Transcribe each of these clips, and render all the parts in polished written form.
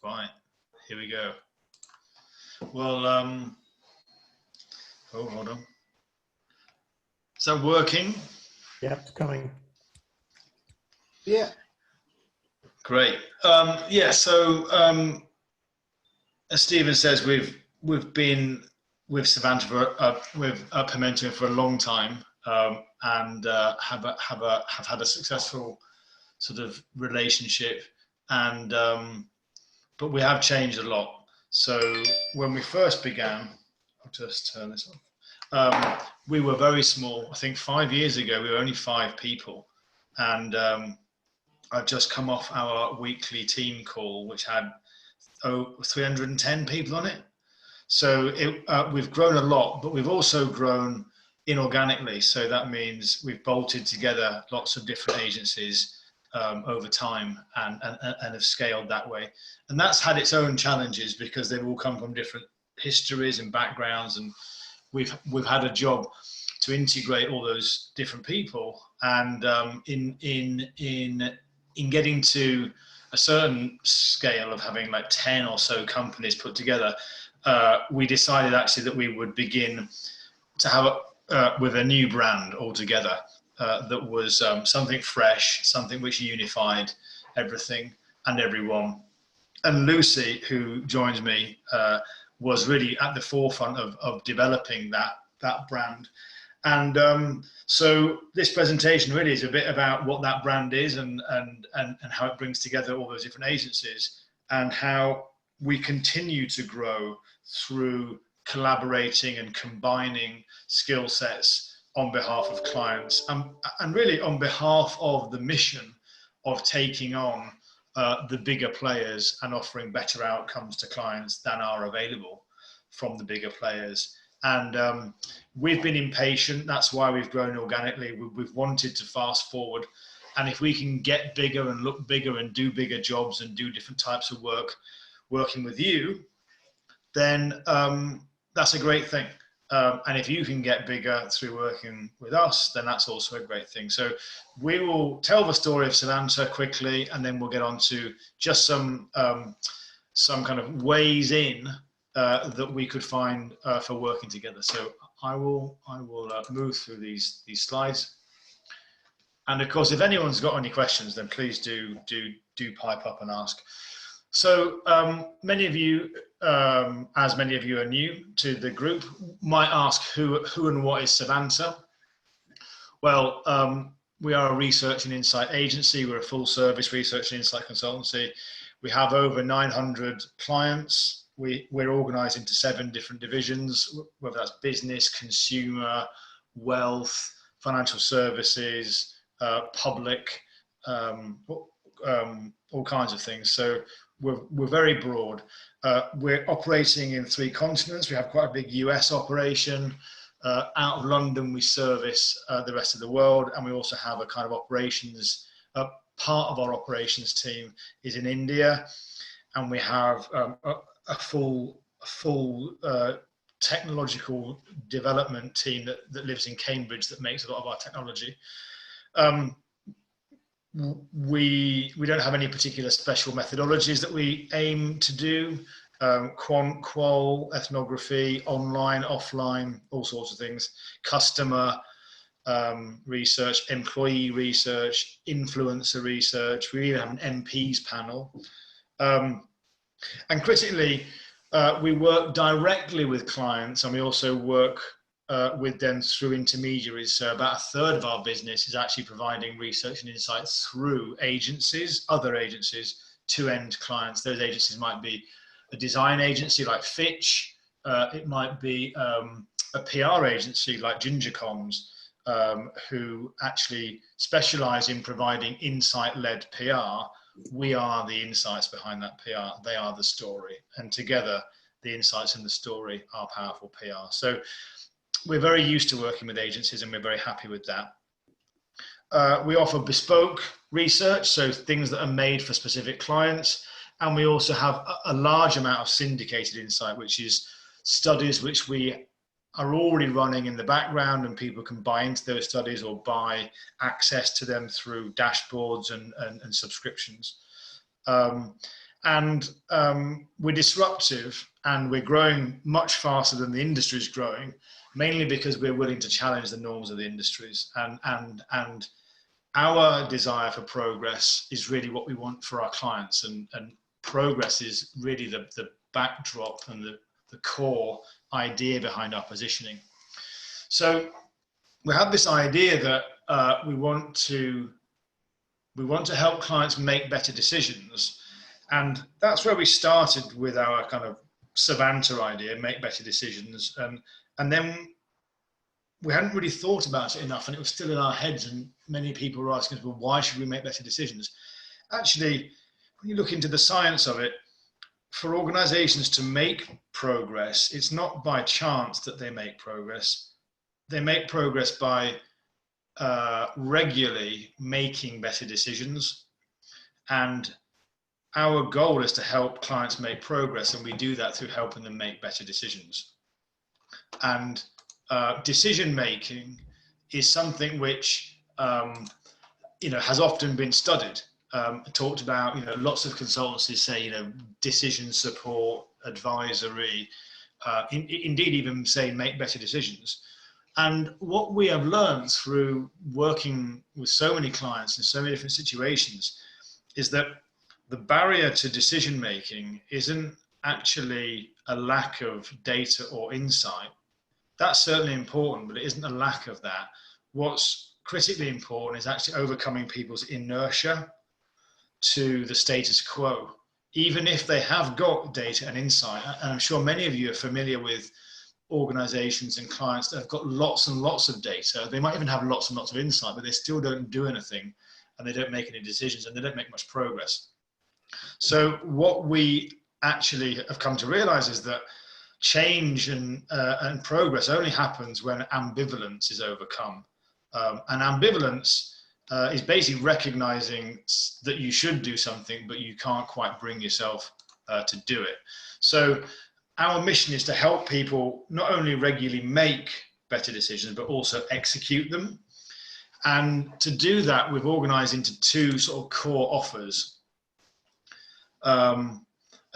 Right, here we go. Well, oh, hold on. Is that working? Yeah, it's coming. Yeah. Great. Yeah, so as Stephen says, we've been with Savanta with Pimento for a long time, and have had a successful sort of relationship, and but we have changed a lot. So when we first began, I'll just turn this off. We were very small. I think 5 years ago we were only 5 people, and I've just come off our weekly team call, which had 310 people on it. So we've grown a lot, but we've also grown inorganically. So that means we've bolted together lots of different agencies over time and have scaled that way. And that's had its own challenges because they've all come from different histories and backgrounds, and we've had a job to integrate all those different people. And in getting to a certain scale of having like 10 or so companies put together, we decided actually that we would begin to have with a new brand altogether that was something fresh, something which unified everything and everyone. And Lucy, who joins me, was really at the forefront of developing that brand. And so this presentation really is a bit about what that brand is and how it brings together all those different agencies and how we continue to grow through collaborating and combining skill sets on behalf of clients and really on behalf of the mission of taking on the bigger players and offering better outcomes to clients than are available from the bigger players. And we've been impatient. That's why we've grown organically. We've wanted to fast forward. And if we can get bigger and look bigger and do bigger jobs and do different types of work working with you, then that's a great thing. And if you can get bigger through working with us, then that's also a great thing. So we will tell the story of Savanta quickly, and then we'll get on to just some kind of ways in that we could find for working together. So I will move through these slides. And of course, if anyone's got any questions, then please do pipe up and ask. So many of you, as many of you are new to the group, might ask who and what is Savanta? Well, we are a research and insight agency. We're a full service research and insight consultancy. We have over 900 clients. We're organized into 7 different divisions, whether that's business, consumer, wealth, financial services, public, all kinds of things. So we're very broad. We're operating in 3 continents. We have quite a big US operation. Out of London, we service the rest of the world, and we also have a kind of operations, part of our operations team is in India, and we have a full technological development team that lives in Cambridge that makes a lot of our technology. We don't have any particular special methodologies that we aim to do. Quant, qual, ethnography, online, offline, all sorts of things. Customer research, employee research, influencer research. We even have an MPs panel. And critically, we work directly with clients, and we also work with them through intermediaries. So about a third of our business is actually providing research and insights through agencies, other agencies, to end clients. Those agencies might be a design agency like Fitch. It might be a PR agency like Gingercoms, who actually specialize in providing insight-led PR. We are the insights behind that PR. They are the story. And together, the insights and the story are powerful PR. So we're very used to working with agencies, and we're very happy with that. We offer bespoke research, so things that are made for specific clients. And we also have a large amount of syndicated insight, which is studies which we are already running in the background, and people can buy into those studies or buy access to them through dashboards and subscriptions. And And we're disruptive, and we're growing much faster than the industry is growing, mainly because we're willing to challenge the norms of the industries. And our desire for progress is really what we want for our clients. And progress is really the backdrop and the core idea behind our positioning. So we have this idea that we want to help clients make better decisions. And that's where we started with our kind of Savanta idea, make better decisions. And then we hadn't really thought about it enough, and it was still in our heads, and many people were asking us, well, why should we make better decisions? Actually, when you look into the science of it, for organizations to make progress, it's not by chance that they make progress. They make progress by regularly making better decisions. And our goal is to help clients make progress, and we do that through helping them make better decisions. And decision making is something which has often been studied, talked about. Lots of consultancies say decision support, advisory, indeed even say make better decisions. And what we have learned through working with so many clients in so many different situations is that the barrier to decision making isn't actually a lack of data or insight. That's certainly important, but it isn't a lack of that. What's critically important is actually overcoming people's inertia to the status quo, even if they have got data and insight. And I'm sure many of you are familiar with organizations and clients that have got lots and lots of data. They might even have lots and lots of insight, but they still don't do anything, and they don't make any decisions, and they don't make much progress. So what we actually have come to realize is that change and progress only happens when ambivalence is overcome. And ambivalence is basically recognizing that you should do something, but you can't quite bring yourself to do it. So our mission is to help people not only regularly make better decisions, but also execute them. And to do that, we've organized into two sort of core offers.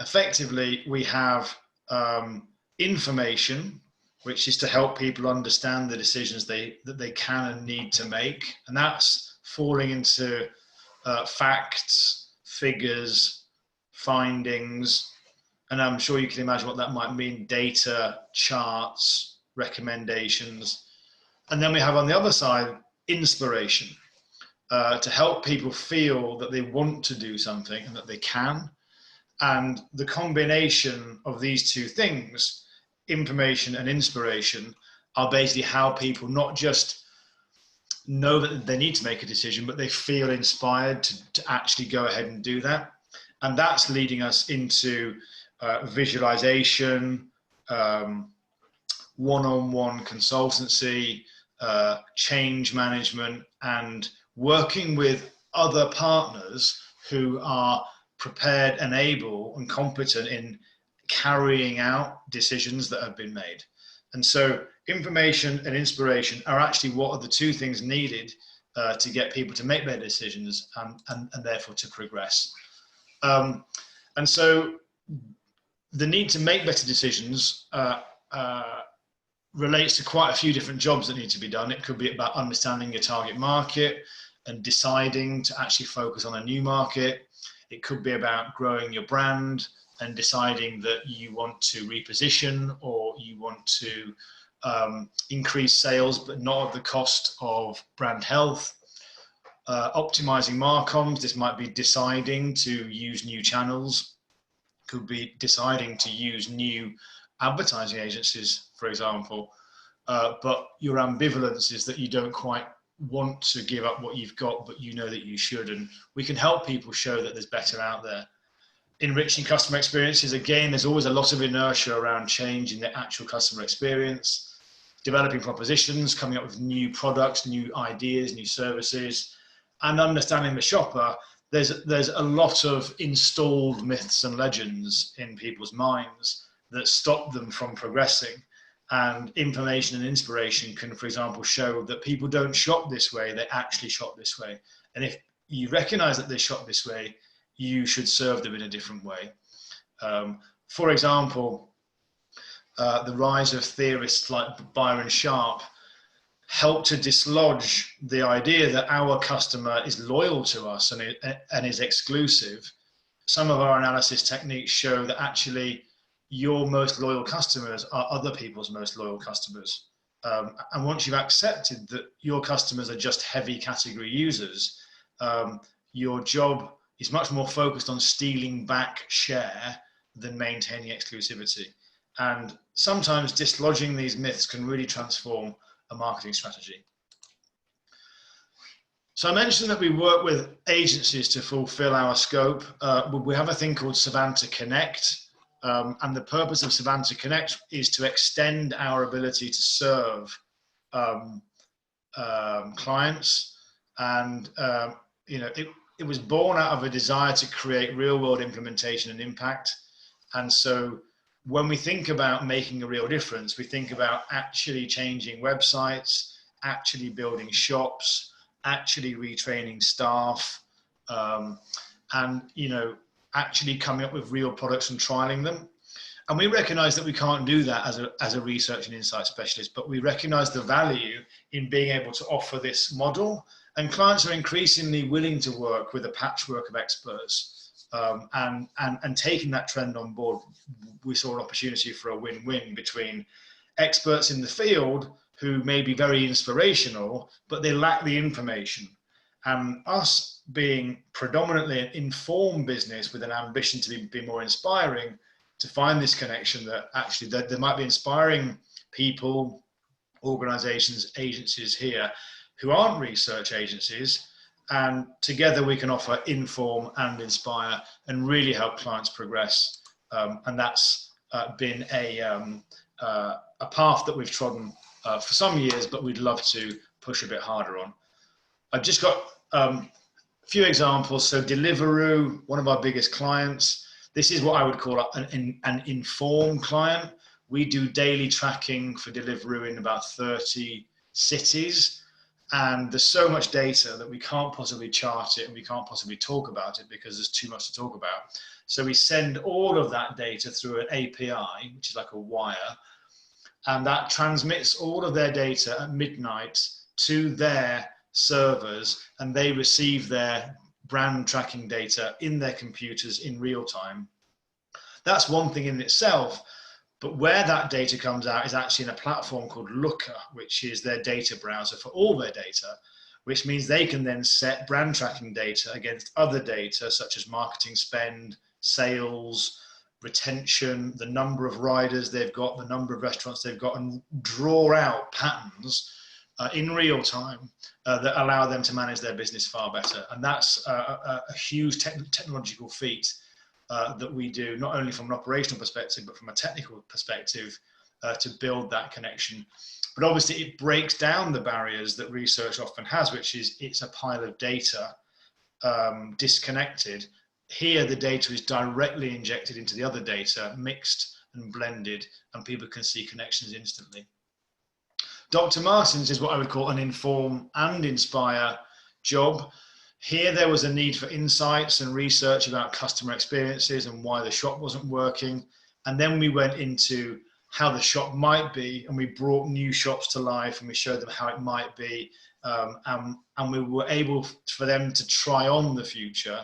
Effectively, we have information, which is to help people understand the decisions that they can and need to make. And that's falling into facts, figures, findings. And I'm sure you can imagine what that might mean: data, charts, recommendations. And then we have on the other side, inspiration, to help people feel that they want to do something and that they can. And the combination of these two things, information and inspiration, are basically how people not just know that they need to make a decision, but they feel inspired to actually go ahead and do that. And that's leading us into visualization, one-on-one consultancy, change management, and working with other partners who are prepared and able and competent in carrying out decisions that have been made. And so information and inspiration are actually what are the two things needed to get people to make their decisions and therefore to progress. And so the need to make better decisions relates to quite a few different jobs that need to be done. It could be about understanding your target market and deciding to actually focus on a new market. It could be about growing your brand and deciding that you want to reposition, or you want to increase sales, but not at the cost of brand health. Optimizing marcoms, this might be deciding to use new channels, could be deciding to use new advertising agencies, for example. But your ambivalence is that you don't quite want to give up what you've got, but you know that you should. And we can help people show that there's better out there. Enriching customer experiences, again, there's always a lot of inertia around change in the actual customer experience. Developing propositions, coming up with new products, new ideas, new services, and understanding the shopper. There's a lot of installed myths and legends in people's minds that stop them from progressing. And information and inspiration can, for example, show that people don't shop this way, they actually shop this way. And if you recognize that they shop this way, you should serve them in a different way. For example, the rise of theorists like Byron Sharp helped to dislodge the idea that our customer is loyal to us and is exclusive. Some of our analysis techniques show that actually your most loyal customers are other people's most loyal customers. And once you've accepted that your customers are just heavy category users, your job is much more focused on stealing back share than maintaining exclusivity. And sometimes dislodging these myths can really transform a marketing strategy. So I mentioned that we work with agencies to fulfill our scope. We have a thing called Savanta Connect. And the purpose of Savanta Connect is to extend our ability to serve clients. And it was born out of a desire to create real-world implementation and impact. And so when we think about making a real difference, we think about actually changing websites, actually building shops, actually retraining staff, and actually coming up with real products and trialing them. And we recognize that we can't do that as a research and insight specialist, but we recognize the value in being able to offer this model. And clients are increasingly willing to work with a patchwork of experts. And taking that trend on board, we saw an opportunity for a win-win between experts in the field who may be very inspirational, but they lack the information. And us being predominantly an informed business with an ambition to be more inspiring, to find this connection that actually there might be inspiring people, organizations, agencies here who aren't research agencies, and together we can offer inform and inspire and really help clients progress. And that's been a path that we've trodden for some years, but we'd love to push a bit harder on. I've just got a few examples. So Deliveroo, one of our biggest clients, this is what I would call an informed client. We do daily tracking for Deliveroo in about 30 cities. And there's so much data that we can't possibly chart it and we can't possibly talk about it because there's too much to talk about. So we send all of that data through an API, which is like a wire, and that transmits all of their data at midnight to their servers, and they receive their brand tracking data in their computers in real time. That's one thing in itself. But where that data comes out is actually in a platform called Looker, which is their data browser for all their data, which means they can then set brand tracking data against other data, such as marketing spend, sales, retention, the number of riders they've got, the number of restaurants they've got, and draw out patterns in real time that allow them to manage their business far better. And that's a huge technological feat that we do, not only from an operational perspective, but from a technical perspective to build that connection. But obviously it breaks down the barriers that research often has, which is it's a pile of data disconnected. Here, the data is directly injected into the other data, mixed and blended, and people can see connections instantly. Dr. Martens is what I would call an inform and inspire job. Here, there was a need for insights and research about customer experiences and why the shop wasn't working. And then we went into how the shop might be, and we brought new shops to life and we showed them how it might be. And we were able for them to try on the future.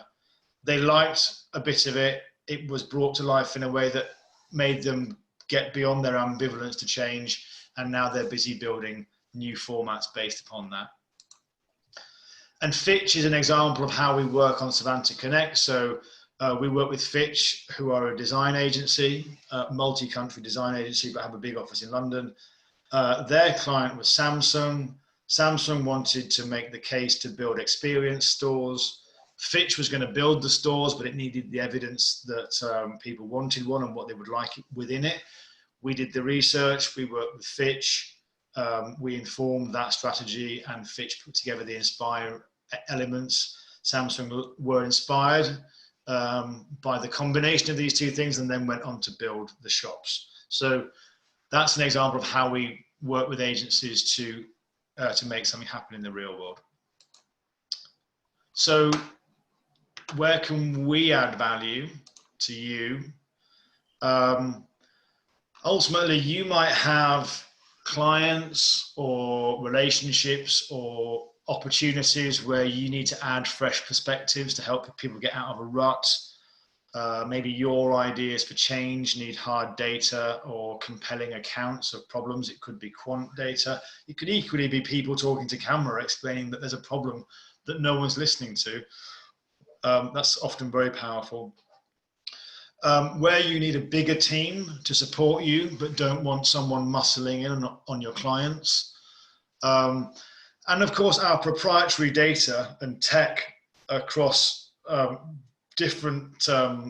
They liked a bit of it. It was brought to life in a way that made them get beyond their ambivalence to change. And now they're busy building new formats based upon that. And Fitch is an example of how we work on Savanta Connect. So we work with Fitch, who are a design agency, multi-country design agency, but have a big office in London. Their client was Samsung. Samsung wanted to make the case to build experience stores. Fitch was going to build the stores, but it needed the evidence that people wanted one and what they would like within it. We did the research, we worked with Fitch. We informed that strategy, and Fitch put together the inspire elements. Samsung were inspired by the combination of these two things and then went on to build the shops. So that's an example of how we work with agencies to make something happen in the real world. So where can we add value to you? Ultimately, you might have clients or relationships or opportunities where you need to add fresh perspectives to help people get out of a rut. Maybe your ideas for change need hard data or compelling accounts of problems. It could be quant data. It could equally be people talking to camera explaining that there's a problem that no one's listening to. That's often very powerful. Where you need a bigger team to support you, but don't want someone muscling in on your clients. And of course, our proprietary data and tech across different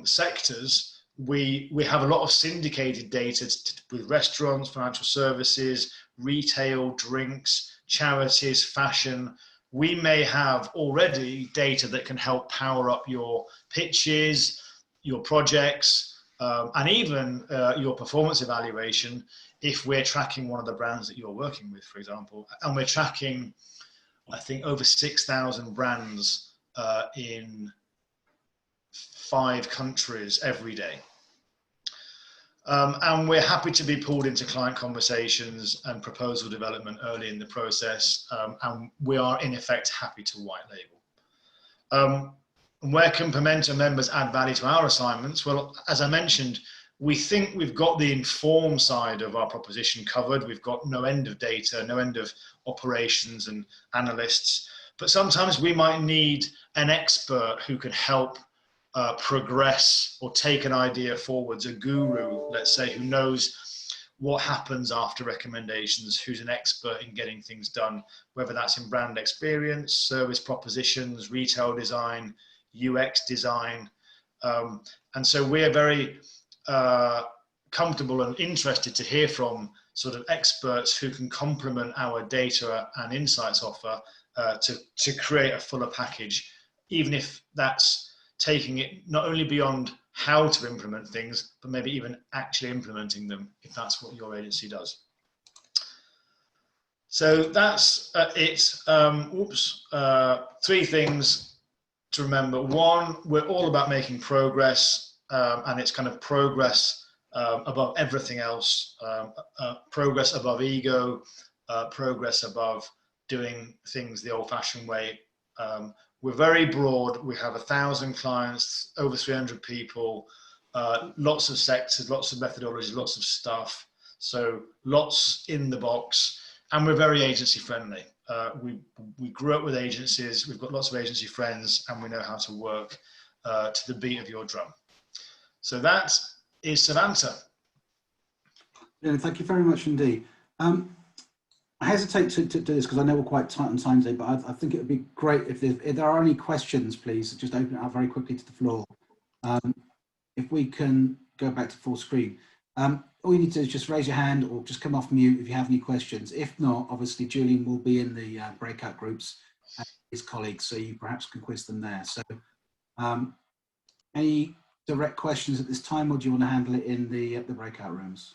sectors, we have a lot of syndicated data with restaurants, financial services, retail, drinks, charities, fashion. We may have already data that can help power up your pitches, your projects, and even your performance evaluation if we're tracking one of the brands that you're working with, for example. And we're tracking, I think, over 6,000 brands in 5 countries every day. And we're happy to be pulled into client conversations and proposal development early in the process. And we are, in effect, happy to white label. Where can Pimento members add value to our assignments? Well, as I mentioned, we think we've got the inform side of our proposition covered. We've got no end of data, no end of operations and analysts. But sometimes we might need an expert who can help progress or take an idea forwards, a guru, let's say, who knows what happens after recommendations, who's an expert in getting things done, whether that's in brand experience, service propositions, retail design, UX design. And so we're very comfortable and interested to hear from sort of experts who can complement our data and insights offer to create a fuller package, even if that's taking it not only beyond how to implement things, but maybe even actually implementing them, if that's what your agency does. So that's it. 3 things to remember. 1, we're all about making progress, and it's kind of progress above everything else, progress above ego, progress above doing things the old-fashioned way. We're very broad. We have 1,000 clients, over 300 people, lots of sectors, lots of methodologies, lots of stuff. So lots in the box, and we're very agency friendly. We grew up with agencies. We've got lots of agency friends, and we know how to work to the beat of your drum. So that is Savanta. Yeah, thank you very much indeed. I hesitate to do this because I know we're quite tight on time today, but I think it would be great if there are any questions, please, just open it up very quickly to the floor. If we can go back to full screen. All you need to do is just raise your hand or just come off mute if you have any questions. If not, obviously Julian will be in the breakout groups and his colleagues, so you perhaps can quiz them there. So any direct questions at this time, or do you want to handle it in the breakout rooms?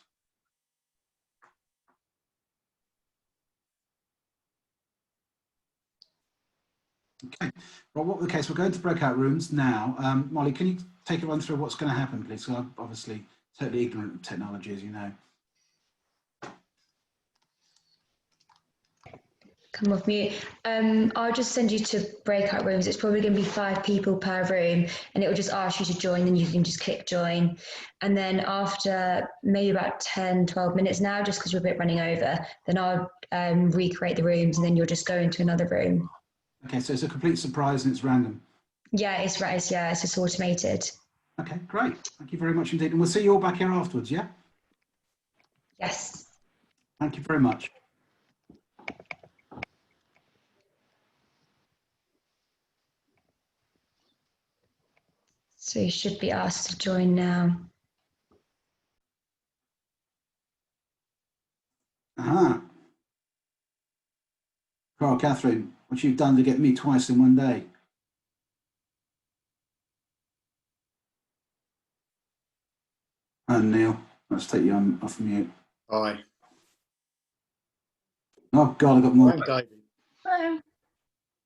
Okay, well, what the case, we're going to breakout rooms now. Molly, can you take a run through what's going to happen, please? So I'm obviously totally ignorant of technology, as you know. Come off mute. I'll just send you to breakout rooms. It's probably going to be 5 people per room, and it will just ask you to join, and you can just click join. And then after maybe about 10, 12 minutes now, just because we're a bit running over, then I'll recreate the rooms, and then you'll just go into another room. Okay, so it's a complete surprise and it's random. Yeah, it's right. Yeah, it's just automated. Okay, great. Thank you very much indeed. And we'll see you all back here afterwards, yeah? Yes. Thank you very much. So you should be asked to join now. Aha. Carl, Catherine, what you've done to get me twice in one day. And Neil, let's take you on off mute. Hi. Oh God, I've got more. Hello.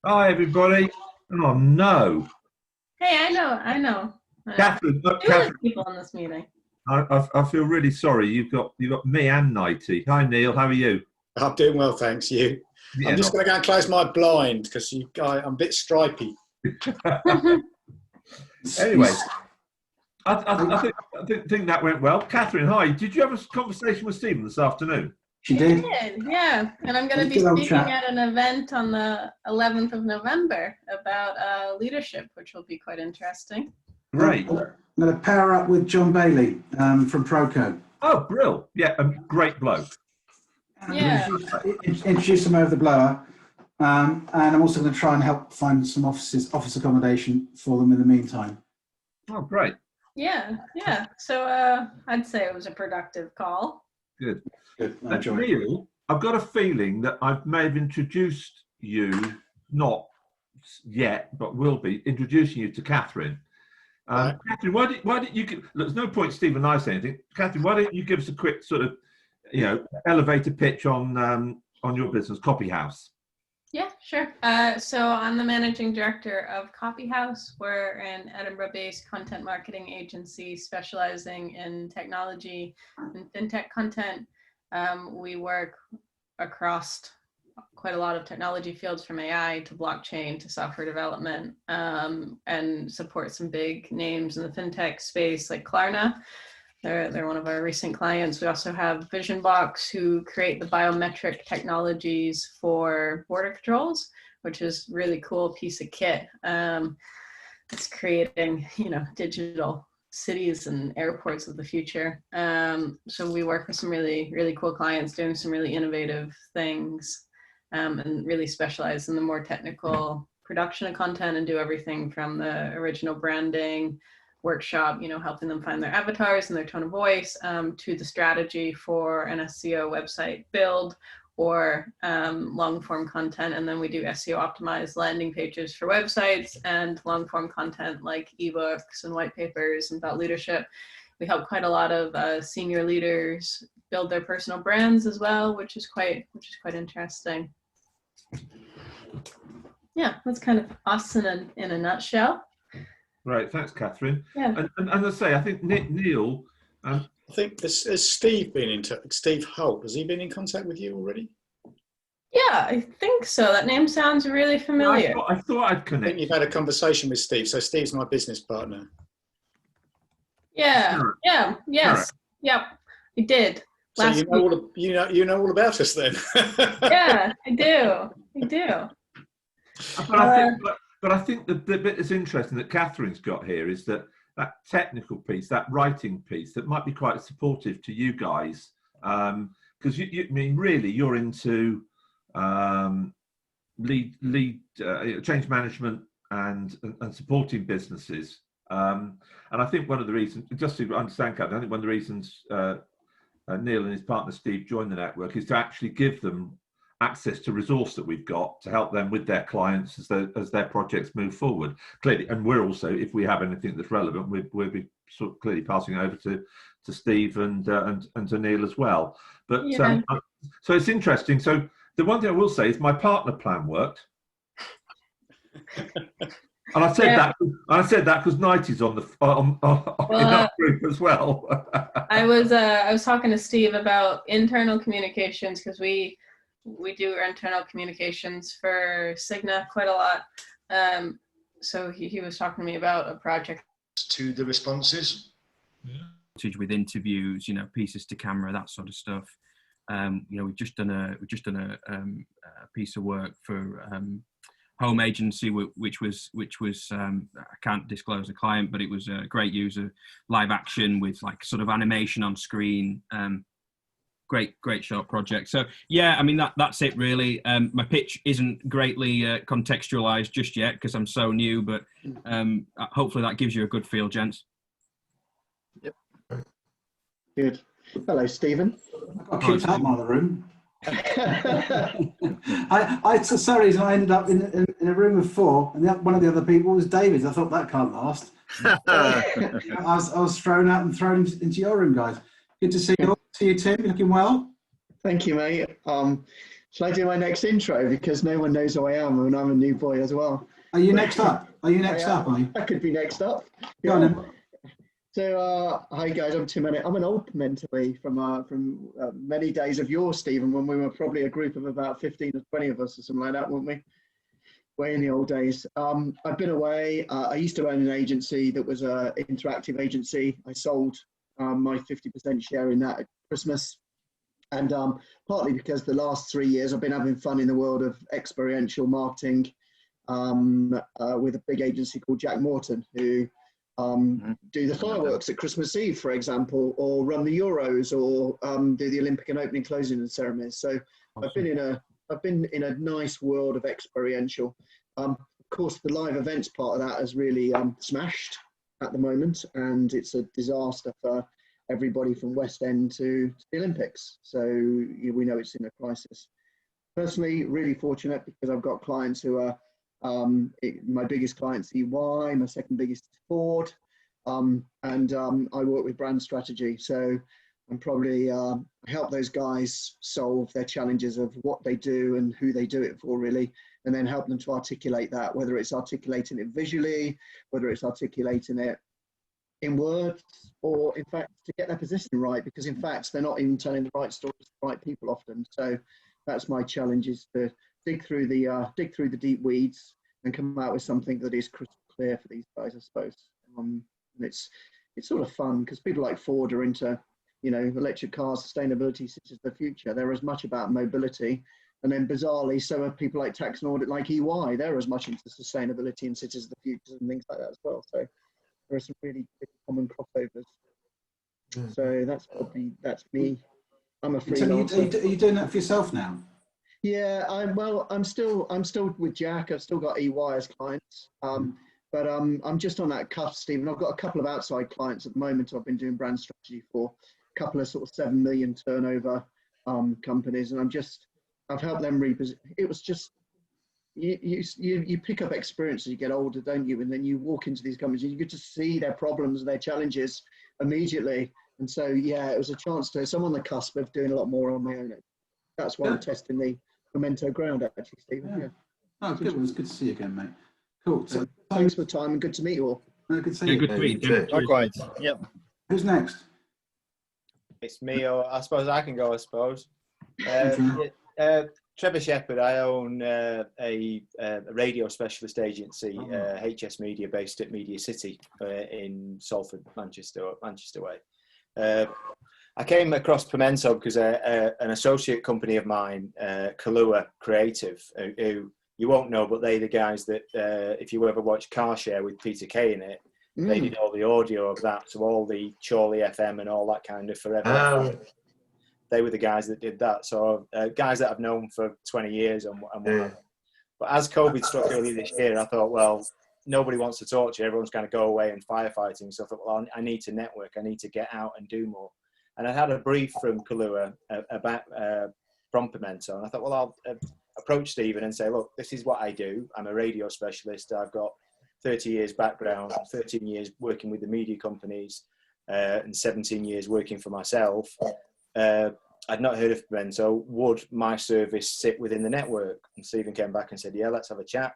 Hi everybody. Oh no. Hey, I know. Catherine, look, Two of Catherine, the people in this meeting. I feel really sorry. You've got me and Nighty. Hi Neil, how are you? I'm doing well, thanks. You? Yeah, I'm just going to go and close my blind because I'm a bit stripy. Anyway, I think that went well. Catherine, hi. Did you have a conversation with Stephen this afternoon? She did. Yeah. And I'm going to be Good old speaking chat. at an event on the 11th of November about leadership, which will be quite interesting. Great. I'm going to pair up with John Bailey from Proco. Oh, brill. Yeah, great bloke. Yeah. Introduce him over the blower. And I'm also going to try and help find some office accommodation for them in the meantime. Oh, great. Yeah. So I'd say it was a productive call. Good. Good. I enjoyed it. Neil, I've got a feeling that I may have introduced you, not yet, but will be introducing you to Catherine. Right. Catherine, why didn't you give, look, there's no point Steve and I say anything. Catherine, why don't you give us a quick sort of, elevator pitch on your business, Copy House? Yeah, sure. So I'm the managing director of Copy House. We're an Edinburgh-based content marketing agency specializing in technology and fintech content. We work across quite a lot of technology fields, from AI to blockchain to software development, and support some big names in the fintech space like Klarna. They're one of our recent clients. We also have VisionBox, who create the biometric technologies for border controls, which is a really cool piece of kit. It's creating, digital cities and airports of the future. So we work with some really, really cool clients doing some really innovative things, and really specialize in the more technical production of content and do everything from the original branding workshop, helping them find their avatars and their tone of voice, to the strategy for an SEO website build or long form content. And then we do SEO optimized landing pages for websites and long form content like ebooks and white papers and thought leadership. We help quite a lot of senior leaders build their personal brands as well, which is quite interesting. Yeah, that's kind of us in a nutshell. Right, thanks, Catherine. Yeah. And as I say, I think Neil. I think has Steve been in touch? Steve Holt, has he been in contact with you already? Yeah, I think so. That name sounds really familiar. I thought I'd I connect. think you've had a conversation with Steve. So Steve's my business partner. Yeah. Sure. Yeah. Yes. Sure. Yep. We did. So you know all about us then. Yeah, I do. But I think the bit that's interesting that Catherine's got here is that technical piece, that writing piece, that might be quite supportive to you guys, because really you're into lead change management and supporting businesses, and I think one of the reasons, just to understand, Catherine, I think one of the reasons Neil and his partner Steve joined the network is to actually give them access to resource that we've got to help them with their clients as their projects move forward. Clearly, and we're also, if we have anything that's relevant, we'll be sort of clearly passing over to Steve and to Neil as well. But yeah. So it's interesting. So the one thing I will say is my partner plan worked. And I said that. I said that because Nighty's on in our group as well. I was talking to Steve about internal communications, because we do our internal communications for Cigna quite a lot. So he was talking to me about a project. To the responses. With interviews, pieces to camera, that sort of stuff. We've just done a piece of work for home agency, which was I can't disclose the client, but it was a great use of live action with like sort of animation on screen. Great short project. So yeah, I mean that's it really. My pitch isn't greatly contextualized just yet because I'm so new, but hopefully that gives you a good feel, gents. Yep. Good. Hello, Stephen. I got kicked out of the room. For some reason I ended up in a room of four, and one of the other people was David. I thought that can't last. I was thrown out and thrown into your room, guys. Good to see you all. See you, Tim. You're looking well. Thank you, mate. Shall I do my next intro, because no one knows who I am and I'm a new boy as well? Are you next up? Are you next up? Are you? I could be next up. Go on then. So, hi guys, I'm Tim. I'm an old Pimento from many days of yore, Stephen, when we were probably a group of about 15 or 20 of us or something like that, weren't we? Way in the old days. I've been away. I used to own an agency that was an interactive agency. I sold my 50% share in that at Christmas. And partly because the last 3 years I've been having fun in the world of experiential marketing with a big agency called Jack Morton, who do the fireworks at Christmas Eve, for example, or run the Euros, or do the Olympic and opening closing ceremonies. So I've been in a nice world of experiential. Of course, the live events part of that has really smashed at the moment, and it's a disaster for everybody from West End to the Olympics. So we know it's in a crisis. Personally, really fortunate because I've got clients who are my biggest client's EY, my second biggest is Ford, and I work with brand strategy. So I'm probably help those guys solve their challenges of what they do and who they do it for, really, and then help them to articulate that, whether it's articulating it visually, whether it's articulating it in words, or in fact to get their position right, because in fact they're not even telling the right stories to the right people often. So that's my challenge, is to dig through the deep weeds and come out with something that is crystal clear for these guys, I suppose. And it's sort of fun because people like Ford are into, you know, electric cars, sustainability, such as the future. They're as much about mobility, and then bizarrely, so are people like tax and audit, like EY. They're as much into sustainability and cities of the future and things like that as well. So there are some really big common crossovers. So that's me. I'm a freelancer. Are you doing that for yourself now? Yeah, I'm still with Jack. I've still got EY as clients, but I'm just on that cusp, Stephen. I've got a couple of outside clients at the moment who I've been doing brand strategy for, a couple of sort of 7 million turnover companies, and I've helped them reposition. It was just you pick up experience as you get older, don't you? And then you walk into these companies and you get to see their problems and their challenges immediately. And so yeah, it was a chance to. So I'm on the cusp of doing a lot more on my own. That's why I'm testing the Pimento ground, actually, Stephen. Yeah. Oh, good. Well, it's good to see you again, mate. Cool. So, thanks for the time and good to meet you all. Good to see you. Good to meet you. Likewise. Yep. Who's next? It's me, or I suppose I can go. I suppose. Trevor Shepherd. I own a radio specialist agency, HS Media, based at Media City in Salford, Manchester way. I came across Pimento because an associate company of mine, Kahlua Creative, who you won't know, but they're the guys that, if you ever watch Car Share with Peter Kay in it, they did all the audio of that, so all the Chorley FM and all that kind of Forever. They were the guys that did that. So guys that I've known for 20 years and whatnot. But as COVID struck earlier this year, I thought, well, nobody wants to talk to you. Everyone's going to go away and firefighting. So I thought, well, I need to network. I need to get out and do more. And I had a brief from Kahlua from Pimento. And I thought, well, I'll approach Stephen and say, look, this is what I do. I'm a radio specialist. I've got 30 years background, 13 years working with the media companies, and 17 years working for myself. I'd not heard of Pimento. Would my service sit within the network? And Stephen came back and said, yeah, let's have a chat.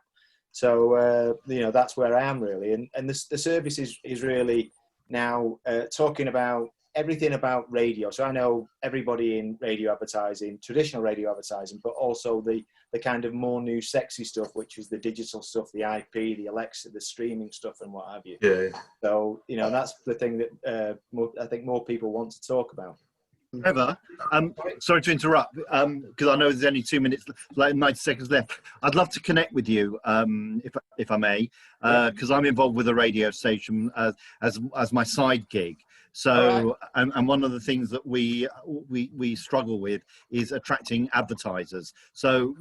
So, that's where I am really. And the service is really now talking about everything about radio. So I know everybody in radio advertising, traditional radio advertising, but also the kind of more new sexy stuff, which is the digital stuff, the IP, the Alexa, the streaming stuff and what have you. Yeah. So, that's the thing that I think more people want to talk about. Trevor, sorry to interrupt, because I know there's only 2 minutes, like 90 seconds left. I'd love to connect with you, if I may, because I'm involved with a radio station as my side gig. So, and one of the things that we struggle with is attracting advertisers. So,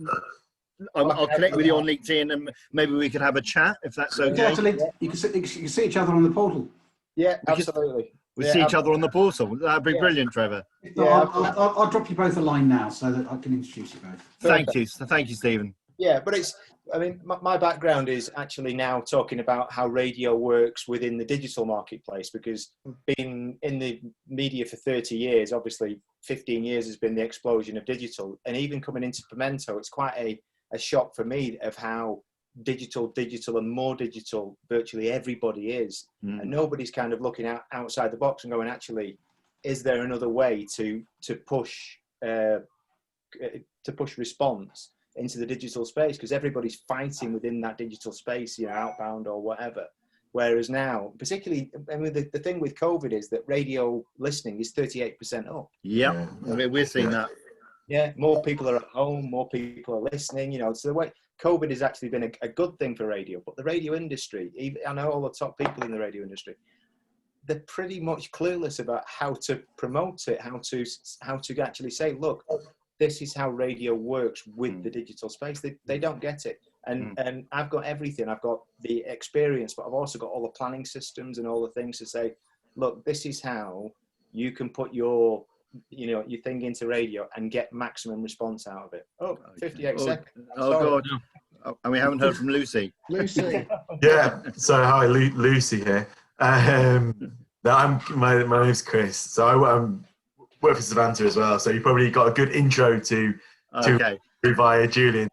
I'll connect with you on LinkedIn, and maybe we could have a chat if that's okay. You can see each other on the portal. Yeah, absolutely. We see each other on the portal. That'd be brilliant, Trevor. Yeah, I'll drop you both a line now so that I can introduce you both. Thank you, Stephen. Yeah, but my background is actually now talking about how radio works within the digital marketplace, because being in the media for 30 years, obviously 15 years has been the explosion of digital, and even coming into Pimento, it's quite a shock for me of how digital, and more digital virtually everybody is. And nobody's kind of looking outside the box and going, actually, is there another way to push response into the digital space? Because everybody's fighting within that digital space, you know, outbound or whatever. Whereas now, particularly, I mean, the thing with COVID is that radio listening is 38% up. Yeah, I mean, we're seeing that. Yeah, more people are at home, more people are listening, you know. So the way COVID has actually been a good thing for radio, but the radio industry, even, I know all the top people in the radio industry, they're pretty much clueless about how to promote it, how to actually say, look, this is how radio works with the digital space. They don't get it. And I've got everything. I've got the experience, but I've also got all the planning systems and all the things to say, look, this is how you can put your thing into radio and get maximum response out of it. Oh, 58 seconds. God. And we haven't heard from Lucy. Lucy. Yeah. So hi, Lucy here. My name's Chris. So I work for Savanta as well. So you probably got a good intro to via Julian.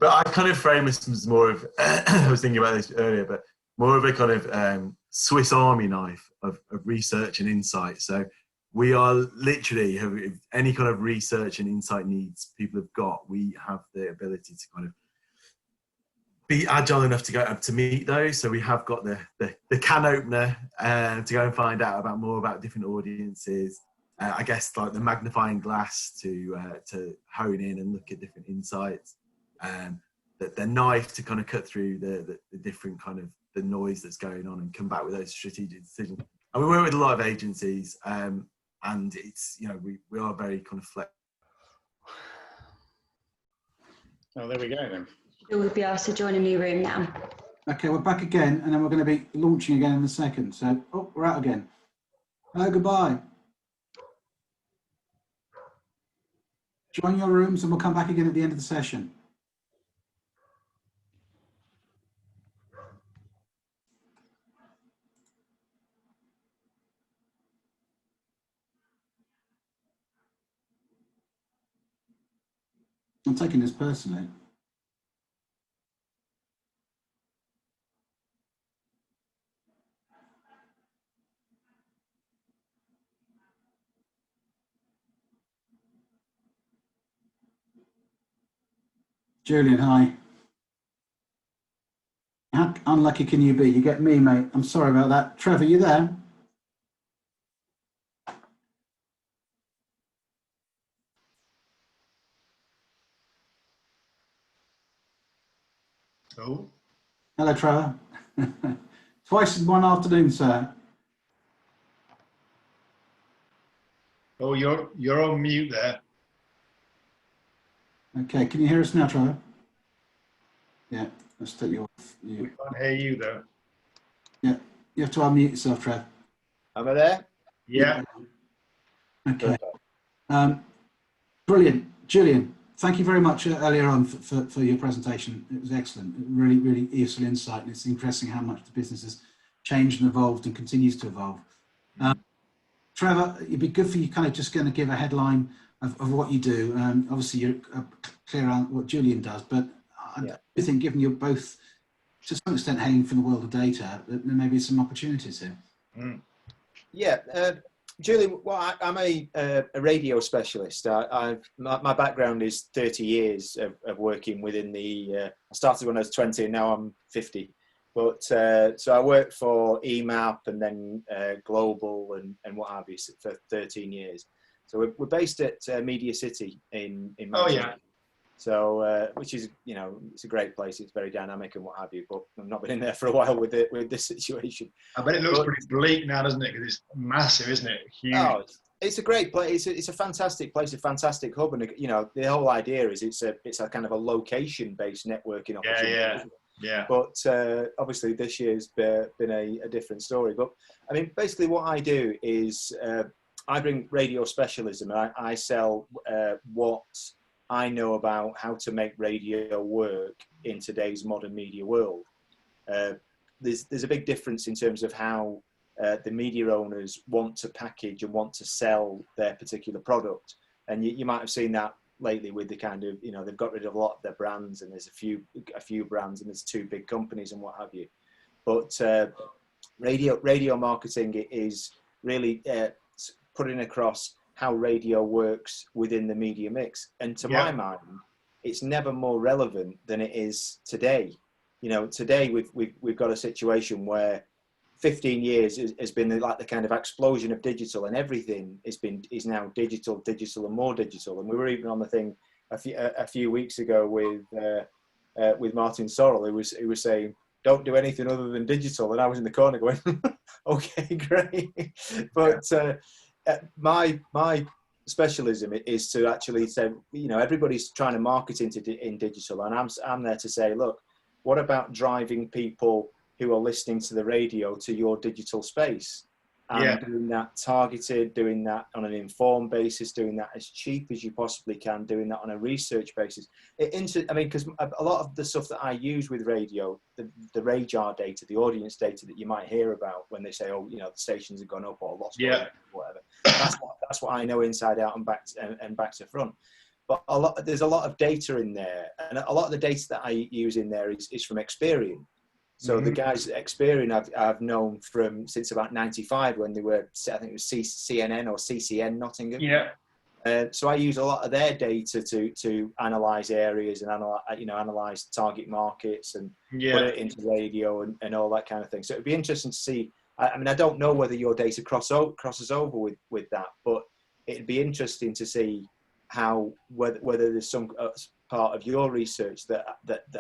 But I kind of frame this as more of, I was thinking about this earlier, but more of a kind of Swiss Army knife of research and insight. So we are literally, if any kind of research and insight needs people have got, we have the ability to kind of be agile enough to go up to meet those. So we have got the can opener to go and find out more about different audiences. I guess like the magnifying glass to hone in and look at different insights. The knife to kind of cut through the different kind of the noise that's going on and come back with those strategic decisions. And we work with a lot of agencies, and it's, you know, we are very kind of flexible. Oh, there we go then. We'll be asked to join a new room now. Okay, we're back again, and then we're going to be launching again in a second. So, oh, we're out again. Hello, goodbye. Join your rooms, and we'll come back again at the end of the session. I'm taking this personally. Julian, hi. How unlucky can you be? You get me, mate. I'm sorry about that. Trevor, you there? Oh. Hello, Trevor. Twice in one afternoon, sir. Oh, you're on mute there. Okay, can you hear us now, Trevor? Yeah, let's take you off. We can't hear you though. Yeah, you have to unmute yourself, Trev. Am I there? Yeah. Okay. Brilliant. Julian, thank you very much earlier on for your presentation. It was excellent. Really, really useful insight. And it's interesting how much the business has changed and evolved and continues to evolve. Trevor, it'd be good for you kind of just going to give a headline of what you do. Obviously, you're clear on what Julian does, but I think given you're both, to some extent, hailing from the world of data, there may be some opportunities here. Yeah, Julian, well, I'm a radio specialist. My background is 30 years of working within the, I started when I was 20 and now I'm 50. But so I worked for EMAP and then Global and what have you for 13 years. So we're based at Media City in Manchester. Oh, yeah. So, which is, you know, it's a great place. It's very dynamic and what have you, but I've not been in there for a while with this situation. I bet it looks pretty bleak now, doesn't it? Because it's massive, isn't it? Huge. Oh, it's a great place. It's a fantastic place, a fantastic hub. And, you know, the whole idea is it's a kind of a location-based networking opportunity. Yeah. But obviously this year's been a different story. But I mean, basically what I do is I bring radio specialism. I sell what I know about how to make radio work in today's modern media world. There's a big difference in terms of how the media owners want to package and want to sell their particular product. And you might have seen that lately with the kind of, you know, they've got rid of a lot of their brands, and there's a few brands, and there's 2 big companies and what have you. But radio marketing is really putting across how radio works within the media mix. And to my mind, it's never more relevant than it is today. You know, today we've got a situation where 15 years has been like the kind of explosion of digital, and everything is now digital and more digital. And we were even on the thing a few weeks ago with Martin Sorrell, who was saying, don't do anything other than digital, and I was in the corner going, okay, great. But my specialism is to actually say, you know, everybody's trying to market in digital, and I'm there to say, look, what about driving people who are listening to the radio to your digital space, and doing that targeted, doing that on an informed basis, doing that as cheap as you possibly can, doing that on a research basis. I mean, because a lot of the stuff that I use with radio, the radar data, the audience data that you might hear about when they say, oh, you know, the stations have gone up or lost, or whatever. That's what I know inside out and back to front. But there's a lot of data in there, and a lot of the data that I use in there is from Experian. So the guys at Experian I've known since about '95, when they were, I think it was CNN or CCN Nottingham. So I use a lot of their data to analyse areas and analyse target markets and put it into radio and all that kind of thing. So it'd be interesting to see. I mean, I don't know whether your data crosses over with that, but it'd be interesting to see how whether there's some part of your research that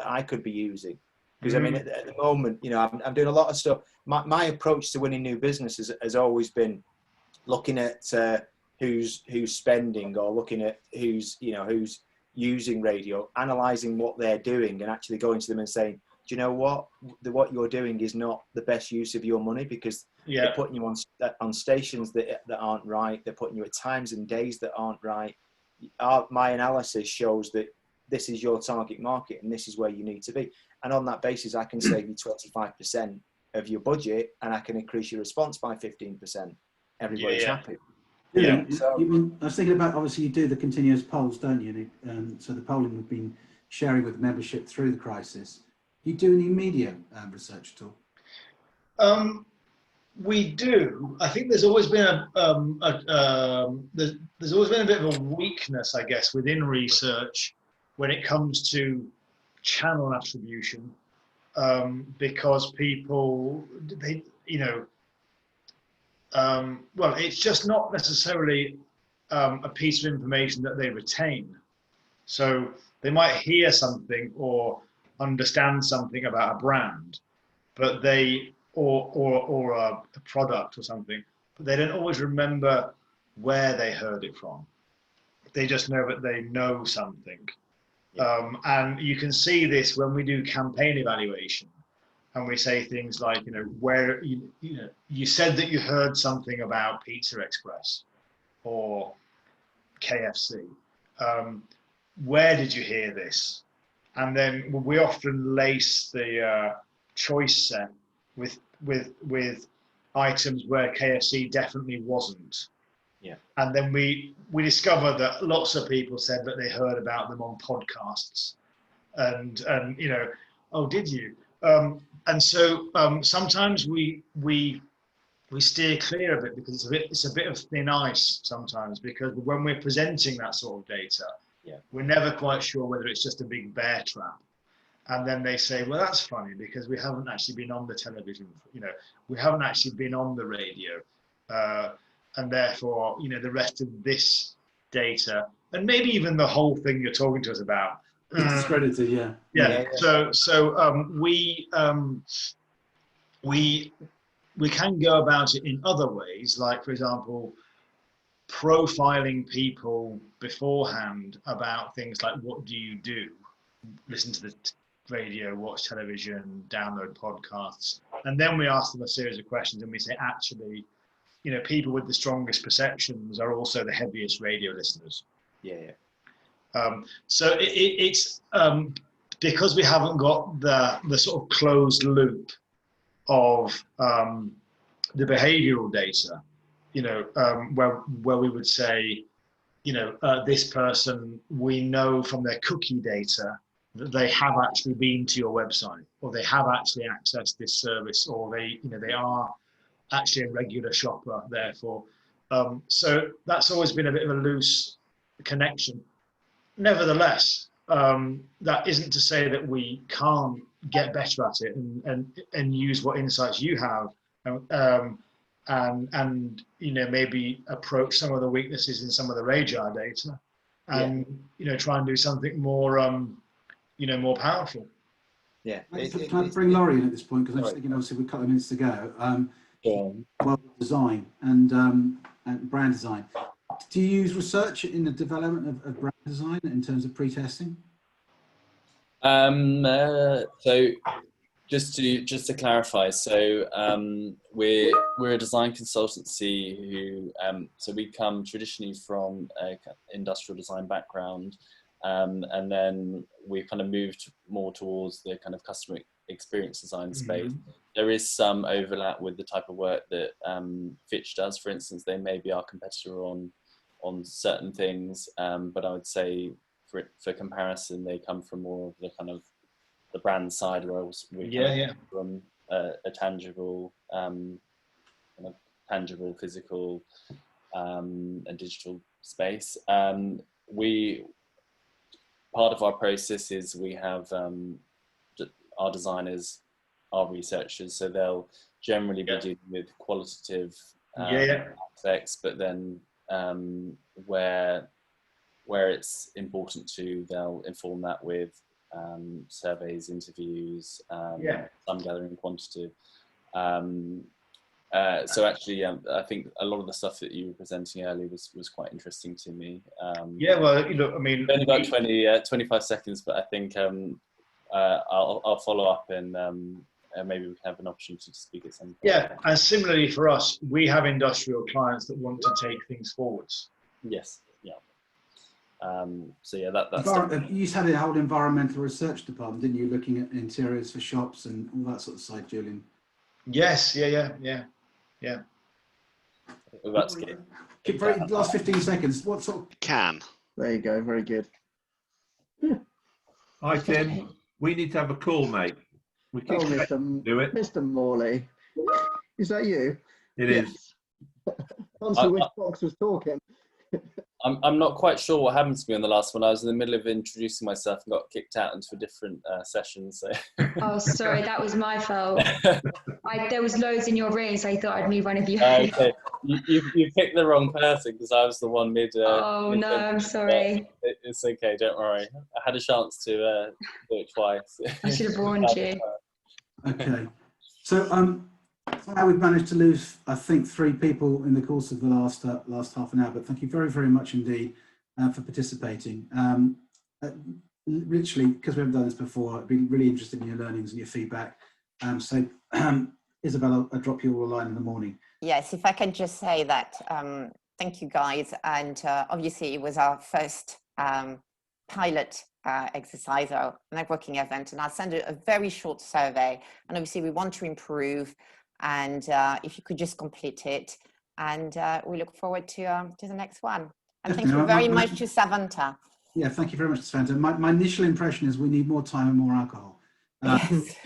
I could be using. Because I mean, at the moment, you know, I'm doing a lot of stuff. My approach to winning new business has always been looking at who's spending, or looking at who's using radio, analysing what they're doing, and actually going to them and saying, do you know what you're doing is not the best use of your money, because they're putting you on stations that aren't right. They're putting you at times and days that aren't right. My analysis shows that this is your target market and this is where you need to be. And on that basis, I can save you 25% of your budget, and I can increase your response by 15%. Everybody's happy. I was thinking about, obviously you do the continuous polls, don't you? So the polling we've been sharing with membership through the crisis. Do you do any media research at all? We do. I think there's always been there's always been a bit of a weakness, I guess, within research when it comes to channel attribution, because people, well, it's just not necessarily a piece of information that they retain. So they might hear something or understand something about a brand, but or a product or something, but they don't always remember where they heard it from. They just know that they know something. And you can see this when we do campaign evaluation, and we say things like, where you said that you heard something about Pizza Express or KFC. Where did you hear this? And then we often lace the choice set with items where KFC definitely wasn't. And then we discovered that lots of people said that they heard about them on podcasts, and oh, did you? And so sometimes we steer clear of it, because it's a bit of thin ice sometimes, because when we're presenting that sort of data, we're never quite sure whether it's just a big bear trap. And then they say, well, that's funny, because we haven't actually been on the television, we haven't actually been on the radio. And therefore, the rest of this data, and maybe even the whole thing you're talking to us about, discredited, So we can go about it in other ways, like, for example, profiling people beforehand about things like, what do you do? Listen to the radio, watch television, download podcasts, and then we ask them a series of questions, and we say, actually, people with the strongest perceptions are also the heaviest radio listeners. So it's because we haven't got the sort of closed loop of the behavioural data, where we would say, this person, we know from their cookie data that they have actually been to your website, or they have actually accessed this service, or they are actually a regular shopper, therefore. So that's always been a bit of a loose connection. Nevertheless, that isn't to say that we can't get better at it and use what insights you have, and maybe approach some of the weaknesses in some of the radar data, and try and do something more more powerful. Yeah. Can I bring Laurie in at this point, because I'm just thinking, obviously we've a couple of minutes to go. Well, design and brand design. Do you use research in the development of brand design in terms of pre-testing? So just to clarify, so we're a design consultancy who so we come traditionally from an industrial design background, and then we kind of moved more towards the kind of customer experience design space. There is some overlap with the type of work that Fitch does. For instance, they may be our competitor on certain things, but I would say for comparison, they come from more of the kind of the brand side, whereas we come from a tangible, kind of tangible, physical, and digital space. Part of our process is we have our designers are researchers, so they'll generally be dealing with qualitative aspects, but then where it's important to, they'll inform that with surveys, interviews, some gathering quantitative. So actually, I think a lot of the stuff that you were presenting earlier was quite interesting to me. Well, I mean, only about 25 seconds, but I think I'll follow up, and maybe we can have an opportunity to speak at some point. Yeah, and similarly for us, we have industrial clients that want to take things forwards. Yes, yeah. So yeah, that's. You used to have a whole environmental research department, didn't you, looking at interiors for shops and all that sort of side, Julian? Yes, yeah. Well, that's good. Last 15 seconds. What sort of There you go. Very good. Hi, Tim. We need to have a call, mate. We can do it. Mr. Morley, is that you? It is. Answer which box was talking. I'm not quite sure what happened to me on the last one. I was in the middle of introducing myself and got kicked out into a different session. So. Oh, sorry, that was my fault. There was loads in your room, so I thought I'd move one of you. Okay, you picked the wrong person because I was the one mid. Oh no, I'm sorry. It's okay, don't worry. I had a chance to do it twice. I should have warned you. Okay, so somehow we've managed to lose, I think, 3 people in the course of the last half an hour. But thank you very, very much indeed for participating. Literally, because we haven't done this before, I've been really interested in your learnings and your feedback. So, Isabella, I'll drop you all a line in the morning. Yes, if I can just say that, thank you guys. And obviously it was our first pilot exercise or networking event, and I'll send a very short survey. And obviously we want to improve, and if you could just complete it, and we look forward to the next one. And thank you very much to Savanta. Yeah, thank you very much to Savanta. My initial impression is we need more time and more alcohol. Yes.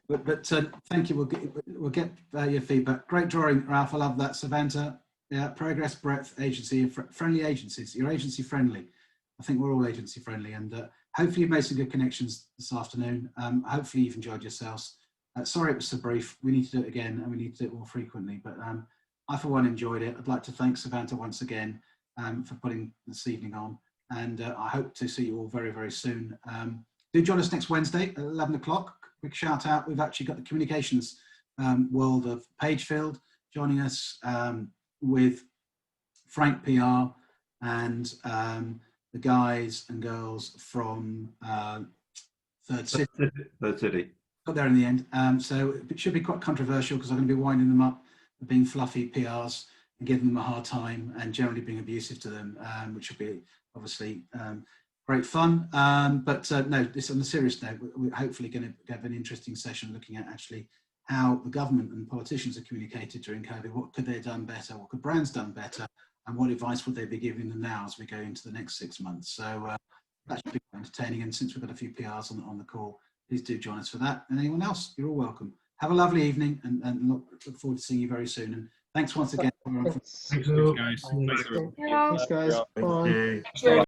But thank you. We'll get your feedback. Great drawing, Ralph. I love that. Savanta, yeah, progress, breadth, agency, friendly agencies. You're agency friendly. I think we're all agency friendly, and hopefully you've made some good connections this afternoon. Hopefully you've enjoyed yourselves. Sorry it was so brief. We need to do it again, and we need to do it more frequently. But I, for one, enjoyed it. I'd like to thank Savanta once again for putting this evening on, and I hope to see you all very, very soon. Do join us next Wednesday at 11 o'clock. Quick shout out. We've actually got the communications world of Pagefield joining us with Frank PR and the guys and girls from Third City. Got there in the end. So it should be quite controversial because I'm going to be winding them up, being fluffy PRs and giving them a hard time and generally being abusive to them, which will be obviously great fun. But no, this on a serious note, we're hopefully going to have an interesting session looking at actually how the government and politicians have communicated during COVID. What could they have done better? What could brands done better? and what advice would they be giving them now as we go into the next 6 months. So that should be entertaining. And since we've got a few PRs on the call, please do join us for that. And anyone else, you're all welcome. Have a lovely evening, and look forward to seeing you very soon. And thanks once again. Thanks, Thanks, guys. Thanks, guys. Bye. Thank you.